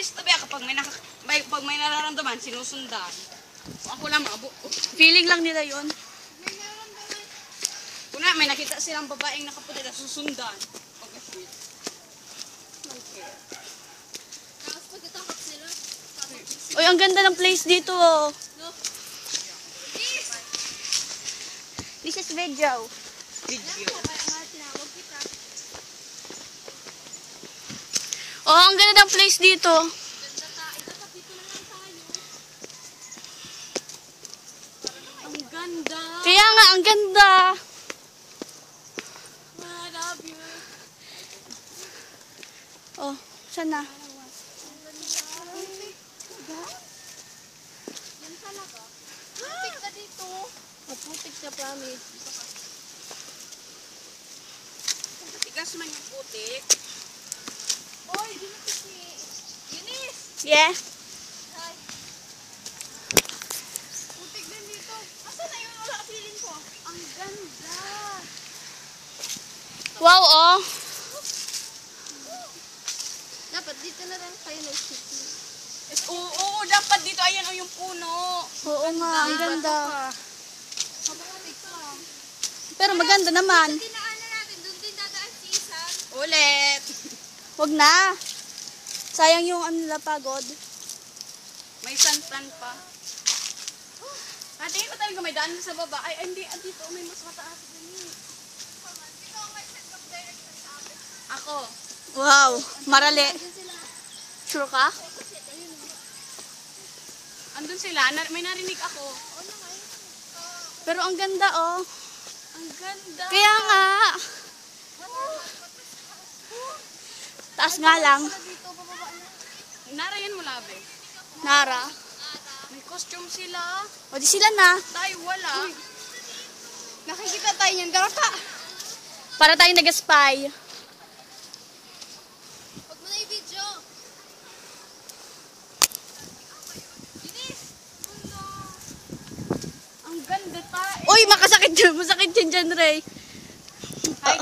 turista ba kapag pag may nararamdaman, sinusundan. So, ako lang maabo. Feeling lang nila yun. Kuna, may nakita silang babaeng nakaputi na susundan. Pag-sweet. Tapos pagkatakot sila. Uy, ang ganda ng place dito, oh. No? This is video. Video. Tinawag kita. Oh, ang ganda ng place dito. Ganda tayo. Dapat dito na lang tayo. Ang ganda. Kaya nga, ang ganda. I love you. Oh, saan na? Yan talaga. Putik ka dito. Maputik na promise. Tigas man yung putik. Oy, di mo kasi. Eunice! Yeah. Hi. Putik din dito. Asan na yun? Wala feeling ko. Ang ganda. Wow, oh. Dapat dito na lang kayo nag-city. Oo, dapat dito. Ayan o yung puno. Oo nga, ang ganda. Mabukatig ka. Pero maganda naman. Dinaanan natin. Doon din dadaan si Isan. Ulit. Wag na. Sayang yung ano nila pagod. May santan pa. Tingin ko talaga may daan sa baba. Ay, hindi. Dito may mas mataas din eh. Dito ang may set of direction sa akin. Ako. Wow, marali. Doon sila. Sure ka? Andun sila. May narinig ako. Ano ngayon? Pero ang ganda, oh. Ang ganda. Kaya nga. Taas nga lang. Dito, bababa na. Narayan mo labi. Nara. May costume sila. O di sila na. Tayo wala. Nakikita tayo niyan. Garapa. Para tayong nag-spy. Huwag mo na i-video. Bilis! Ang ganda tayo. Uy, makasakit dyan. Masakit dyan dyan, Ray. Hi,